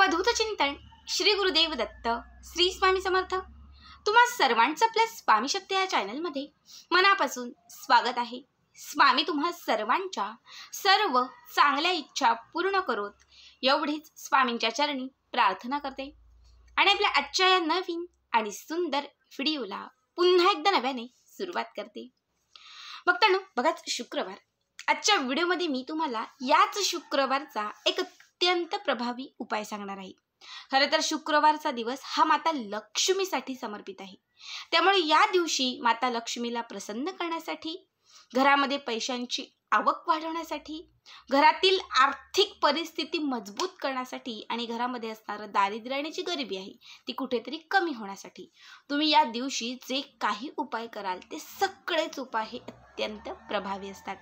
अवधूत चिंतन श्री गुरुदेव दत्त श्री स्वामी समर्थ। तुम्हा सर्वांचं आपल्या स्वामी शक्ती या चॅनलमध्ये मनापासून स्वागत आहे। स्वामी तुम्हा सर्वांच्या सर्व चांगल्या इच्छा पूर्ण करोत एवढीच स्वामींच्या चरणी प्रार्थना करते आणि आपल्या आजच्या या नवीन आणि सुंदर व्हिडिओला पुन्हा एकदा नव्याने सुरुवात करते। बघताना बघाच शुक्रवार, आजच्या व्हिडिओमध्ये मी तुम्हाला याच शुक्रवारचा एक अत्यंत प्रभावी उपाय सांगणार आहे। खरं तर शुक्रवारचा दिवस हा माता लक्ष्मीसाठी समर्पित आहे, त्यामुळे या दिवशी माता लक्ष्मीला प्रसन्न करण्यासाठी, घरामध्ये पैशांची आवक वाढवण्यासाठी, घरातील आर्थिक परिस्थिती मजबूत करण्यासाठी आणि घरामध्ये असणारं दारिद्र्य आणि जी गरिबी आहे ती कुठेतरी कमी होण्यासाठी तुम्ही या दिवशी जे काही उपाय कराल ते सगळेच उपाय हे अत्यंत प्रभावी असतात।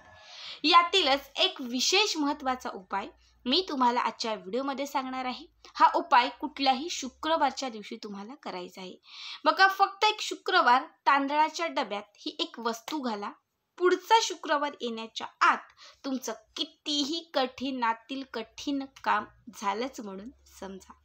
यातीलच एक विशेष महत्त्वाचा उपाय मी तुम्हाला आजच्या व्हिडिओमध्ये सांगणार आहे। हा उपाय कुठल्याही शुक्रवारच्या दिवशी तुम्हाला करायचा आहे। बघा, फक्त एक शुक्रवार तांदळाच्या डब्यात ही एक वस्तू घाला। पुढचा शुक्रवार येण्याच्या आत तुमचं कितीही कठीणातील कठीण काम झालंच म्हणून समजा।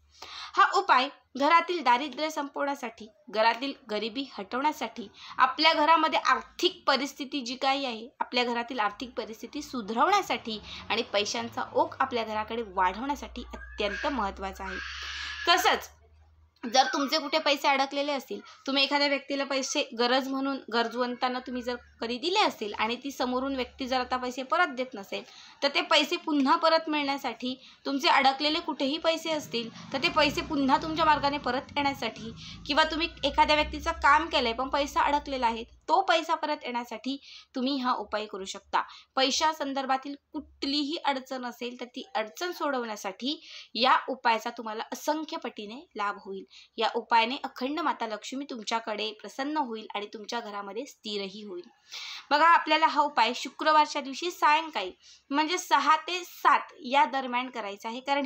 हा उपाय घरातील दारिद्र्य संपवण्यासाठी, घरातील गरिबी हटवण्यासाठी, आपल्या घरामध्ये आर्थिक परिस्थिती जी काही आहे आपल्या घरातील आर्थिक परिस्थिती सुधारवण्यासाठी आणि पैशांचा ओघ आपल्या घराकडे वाढवण्यासाठी अत्यंत महत्त्वाचा आहे। तसंच जर तुमचे कुठे पैसे अडकलेले असतील, तुम्ही एखाद्या व्यक्तीला पैसे गरज म्हणून गरजवंतांना तुम्ही जर कधी दिले असतील आणि ती समोरून व्यक्ती जर आता पैसे परत देत नसेल, तर ते पैसे पुन्हा परत मिळण्यासाठी, तुमचे अडकलेले कुठेही पैसे असतील तर ते पैसे पुन्हा तुमच्या मार्गाने परत येण्यासाठी, किंवा तुम्ही एखाद्या व्यक्तीचं काम केलंय पण पैसा अडकलेला आहे तो पैसा परत येण्यासाठी तुम्ही हा उपाय करू शकता। पैशा संदर्भातील कुठलीही अडचण असेल तर ती अडचण सोडवण्यासाठी या उपायाचा तुम्हाला असंख्य पटीने लाभ होईल। या उपायाने अखंड माता लक्ष्मी तुमच्याकडे प्रसन्न होईल आणि तुमच्या घरामध्ये स्थिरही होईल। बघा, आपल्याला हा उपाय शुक्रवारच्या दिवशी सायंकाळी म्हणजे 6 ते 7 या दरम्यान करायचा आहे, कारण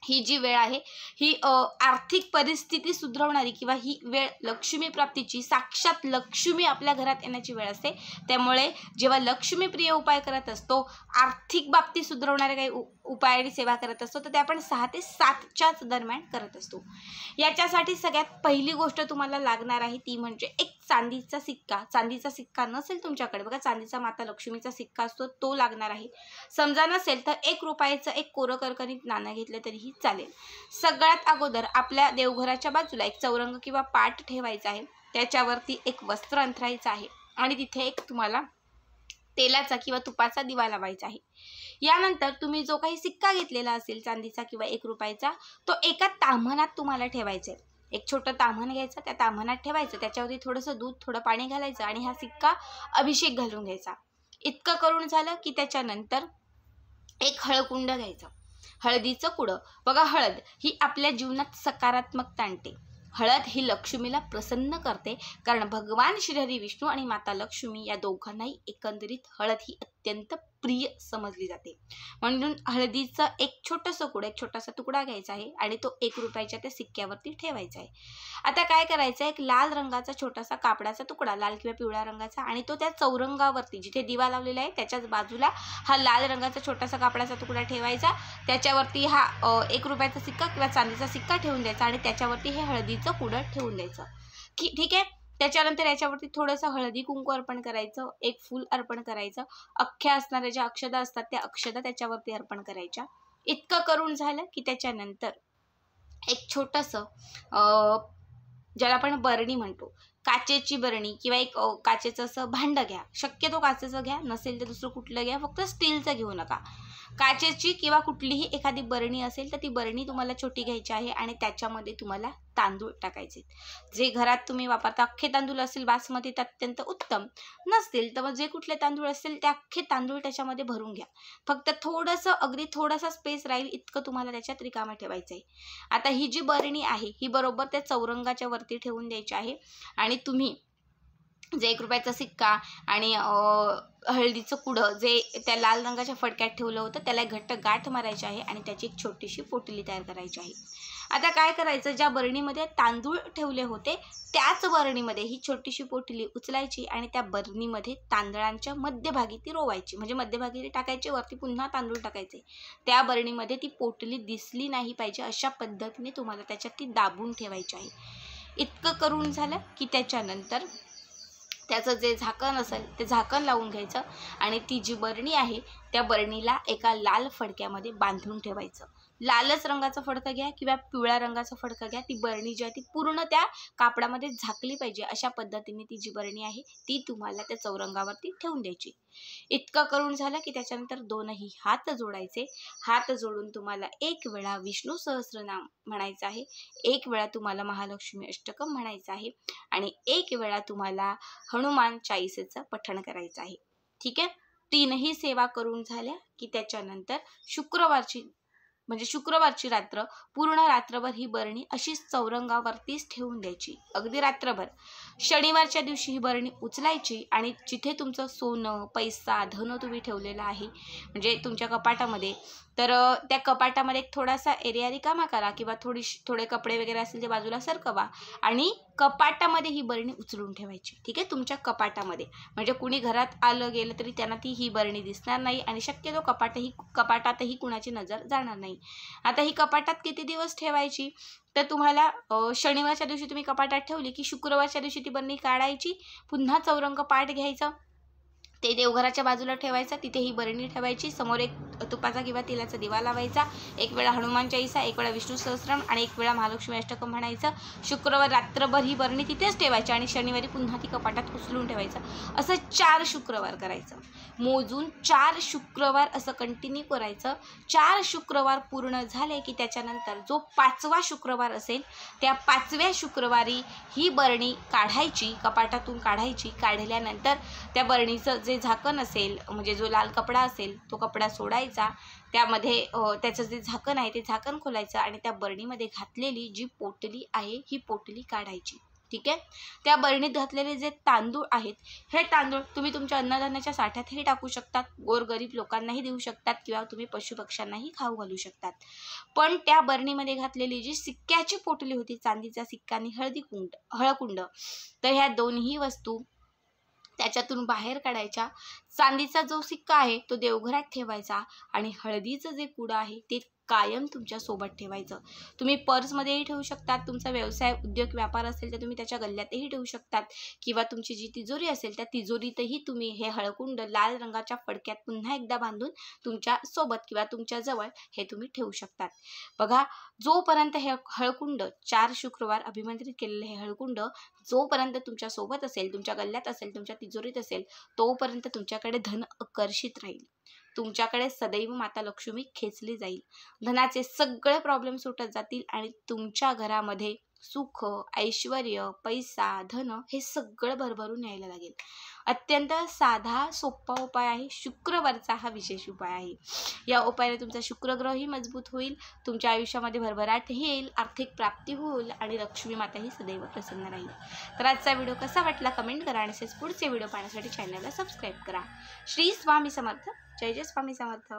ही जी वेळ आहे ही आर्थिक परिस्थिती सुधारवणारी किंवा ही वेळ लक्ष्मी प्राप्तीची, साक्षात लक्ष्मी आपल्या घरात येण्याची वेळ असते। त्यामुळे जेव्हा लक्ष्मीप्रिय उपाय करत असतो, आर्थिक बाबतीत सुधारवणारे काही उपाय आणि सेवा करत असतो, तर ते आपण 6 ते 7च्याच दरम्यान करत असतो। याच्यासाठी सगळ्यात पहिली गोष्ट तुम्हाला लागणार आहे ती म्हणजे एक चांदीचा सिक्का। चांदीचा सिक्का नसेल तुमच्याकडे, बघा चांदीचा माता लक्ष्मीचा सिक्का असतो तो लागणार आहे। समजा नसेल तर 1 रुपयाचं एक कोरं करकरीत नाणं घेतलं तरीही चालेल। सगळ्यात अगोदर आपल्या देवघराच्या बाजूला एक चौरंग किंवा पाट ठेवायचा आहे, त्याच्यावरती एक वस्त्र अंथरायचं आहे आणि तिथे एक तुम्हाला तेलाचा किंवा तुपाचा दिवा लावायचा आहे। यानंतर तुम्ही जो काही सिक्का घेतलेला असेल चांदीचा किंवा 1 रुपयाचा, तो एका ताम्हणात तुम्हाला ठेवायचा आहे। एक छोटं ताम्हण घ्यायचं, त्या ताम्हणात ठेवायचं, त्याच्यावरती थोडंसं दूध, थोडं पाणी घालायचं आणि हा सिक्का अभिषेक घालून घ्यायचा। इतकं करून झालं की त्याच्यानंतर एक हळकुंड घ्यायचं, हळदीचं कुडं। बघा, हळद ही आपल्या जीवनात सकारात्मकता आणते। हळद ही लक्ष्मीला प्रसन्न करते, कारण भगवान श्रीहरी विष्णू आणि माता लक्ष्मी या दोघांनाही एकंदरीत हळद ही अत्यंत प्रिय समजली जाते। म्हणून हळदीचं एक छोटंसं कुडं, एक छोटासा तुकडा घ्यायचा आहे आणि तो 1 रुपयाच्या त्या सिक्क्यावरती ठेवायचा आहे। आता काय करायचं, एक लाल रंगाचा छोटासा कापडाचा तुकडा, लाल किंवा पिवळ्या रंगाचा, आणि तो त्या चौरंगावरती जिथे दिवा लावलेला आहे त्याच्याच बाजूला हा लाल रंगाचा छोटासा कापडाचा तुकडा ठेवायचा। त्याच्यावरती हा 1 रुपयाचा सिक्का किंवा चांदीचा सिक्का ठेवून द्यायचा आणि त्याच्यावरती हे हळदीचं कुडं ठेवून द्यायचं, ठीक आहे। त्याच्यानंतर याच्यावरती थोडंसं हळदी कुंकू अर्पण करायचं, एक फूल अर्पण करायचं, अख्ख्या असणाऱ्या ज्या अक्षदा असतात त्या अक्षदा त्याच्यावरती अर्पण करायच्या। इतकं करून झालं की त्याच्यानंतर एक छोटंसं ज्याला आपण बरणी म्हणतो, काचेची बरणी किंवा एक काचेचं असं भांडं घ्या। शक्यतो काचेचं घ्या, नसेल तर दुसरं कुठलं घ्या, फक्त स्टीलचं घेऊ नका। काचेची किंवा कुठलीही एखादी बरणी असेल तर ती बरणी तुम्हाला छोटी घ्यायची आहे आणि त्याच्यामध्ये तुम्हाला तांदूळ टाकायचे। जे घरात तुम्ही वापरता अख्खे तांदूळ असतील बासमती तर अत्यंत उत्तम, नसतील तर मग जे कुठले तांदूळ असतील ते अख्खे तांदूळ त्याच्यामध्ये भरून घ्या। फक्त थोडंसं, अगदी थोडासा स्पेस राहील इतकं तुम्हाला त्याच्यात रिकामं ठेवायचं आहे। आता ही जी बरणी आहे ही बरोबर त्या चौरंगाच्या वरती ठेवून द्यायची आहे आणि तुम्ही जे 1 रुपयाचा सिक्का आणि हळदीचं कुडं जे त्या लाल रंगाच्या फडक्यात ठेवलं होतं त्याला एक घट्ट गाठ मारायची आहे आणि त्याची एक छोटीशी पोटली तयार करायची आहे. आता काय करायचं, ज्या बरणीमध्ये तांदूळ ठेवले होते त्याच बरणीमध्ये ही छोटीशी पोटली उचलायची आणि त्या बरणीमध्ये तांदळांच्या मध्यभागी ती रोवायची. म्हणजे मध्यभागी टाकायची, वरती पुन्हा तांदूळ टाकायचे. त्या बरणीमध्ये ती पोटली दिसली नाही पाहिजे अशा पद्धतीने तुम्हाला त्याच्यात ती दाबून ठेवायची आहे. इतकं करून झालं की त्याच्यानंतर त्याचं जे झाकण असेल ते झाकण लावून घ्यायचं आणि ती जी बरणी आहे त्या बरणीला एका लाल फडक्यामध्ये बांधून ठेवायचं. लालच रंगाचं फडकं घ्या किंवा पिवळ्या रंगाचं फडकं घ्या. ती बरणी जी आहे ती पूर्ण त्या कापडामध्ये झाकली पाहिजे अशा पद्धतीने ती जी बरणी आहे ती तुम्हाला त्या चौरंगावरती ठेवून द्यायची. इतकं करून झालं की त्याच्यानंतर दोनही हात जोडायचे. हात जोडून तुम्हाला एक वेळा विष्णू सहस्रनाम म्हणायचं आहे, एक वेळा तुम्हाला महालक्ष्मी अष्टकम म्हणायचं आहे आणि एक वेळा तुम्हाला हनुमान चालीसेचं पठण करायचं आहे. ठीक आहे. तीनही सेवा करून झाल्या की त्याच्यानंतर शुक्रवारची रात्र पूर्ण रात्रभर ही बरणी अशीच चौरंगावरतीच ठेवून द्यायची, अगदी रात्रभर. शनिवारच्या दिवशी ही बरणी उचलायची आणि जिथे तुमचं सोनं पैसा धन तुम्ही ठेवलेलं आहे म्हणजे तुमच्या कपाटामध्ये, तर त्या कपाटामध्ये एक थोडासा एरिया रिकामा करा किंवा थोडे कपडे वगैरे असतील ते बाजूला सरकवा आणि कपाटामध्ये ही बरणी उचलून ठेवायची. ठीक आहे, तुमच्या कपाटामध्ये. म्हणजे कुणी घरात आलं गेलं तरी त्यांना ही बरणी दिसणार नाही आणि शक्यतो कपाटातही कुणाची नजर जाणार नाही. आता ही कपाटात किती दिवस ठेवायची, तर तुम्हाला शनिवारच्या दिवशी तुम्ही कपाटात ठेवली की शुक्रवारच्या दिवशी ती बरणी काढायची, पुन्हा चौरंग पाट घ्यायचं, ते देवघराच्या बाजूला ठेवायचं, तिथे ही बरणी ठेवायची, समोर एक तुपाचा किंवा तेलाचा दिवा लावायचा, एक वेळा हनुमान चालीसा, एक वेळा विष्णू सहस्रनाम आणि एक वेळा महालक्ष्मी अष्टकम म्हणायचं. शुक्रवार रात्रभर ही बरणी तिथेच ठेवायची आणि शनिवारी पुन्हा ती कपाटात उचलून ठेवायचं. असं 4 शुक्रवार करायचं. मोजून 4 शुक्रवार असं कंटिन्यू करायचं. 4 शुक्रवार पूर्ण झाले की त्याच्यानंतर जो 5वा शुक्रवार असेल त्या 5व्या शुक्रवारी ही बरणी काढायची, कपाटातून काढायची. काढल्यानंतर त्या बरणीचं जे झाकण असेल म्हणजे जो लाल कपडा असेल तो कपडा सोडायचा, त्यामध्ये त्याचं जे झाकण आहे ते झाकण खोलायचं आणि त्या बरणीमध्ये घातलेली जी पोटली आहे ही पोटली काढायची. ठीक आहे. त्या बरणीत घातलेले जे तांदूळ आहेत हे तांदूळ तुम्ही तुमच्या अन्नधान्याच्या साठ्यातही टाकू शकतात, गोरगरीब लोकांनाही देऊ शकतात किंवा तुम्ही पशुपक्ष्यांनाही खाऊ घालू शकतात. पण त्या बरणीमध्ये घातलेली जी सिक्क्याची पोटली होती, चांदीचा सिक्का आणि हळकुंड, तर ह्या दोन्ही वस्तू त्याच्यातून बाहेर काढायच्या. चांदीचा जो सिक्का आहे तो देवघरात ठेवायचा आणि हळदीचं जे कुडं आहे ते कायम तुमच्या सोबत ठेवायचं. तुम्ही पर्समध्येही ठेवू शकतात, तुमचा व्यवसाय उद्योग व्यापार असेल तर तुम्ही त्याच्या गल्ल्यातही ठेवू शकतात किंवा तुमची जी तिजोरी असेल त्या तिजोरीतही तुम्ही हे हळकुंड लाल रंगाच्या फडक्यात पुन्हा एकदा बांधून तुमच्या सोबत किंवा तुमच्या जवळ हे तुम्ही ठेवू शकतात. बघा, जोपर्यंत हे हळकुंड 4 शुक्रवार अभिमंत्रित केलेलं हे हळकुंड जोपर्यंत तुमच्या सोबत असेल, तुमच्या गल्ल्यात असेल, तुमच्या तिजोरीत असेल, तोपर्यंत तुमच्याकडे धन आकर्षित राहील. तुमच्याकडे सदैव माता लक्ष्मी खेचली जाईल. धनाचे सगळे प्रॉब्लेम सुटत जातील आणि तुमच्या घरामध्ये सुख, ऐश्वर्य, पैसा, धन हे सगळं भरभरून यायला लागेल. अत्यंत साधा सोपा उपाय आहे. शुक्रवारचा हा विशेष उपाय आहे. या उपायाने तुमचा शुक्रग्रहही मजबूत होईल, तुमच्या आयुष्यामध्ये भरभराटही येईल, आर्थिक प्राप्ती होईल आणि लक्ष्मी माताही सदैव प्रसन्न राहील. तर आजचा व्हिडिओ कसा वाटला कमेंट करा आणि असेच पुढचे व्हिडिओ पाहण्यासाठी चॅनलला सबस्क्राईब करा. श्री स्वामी समर्थ. जय जय स्वामी समर्थ.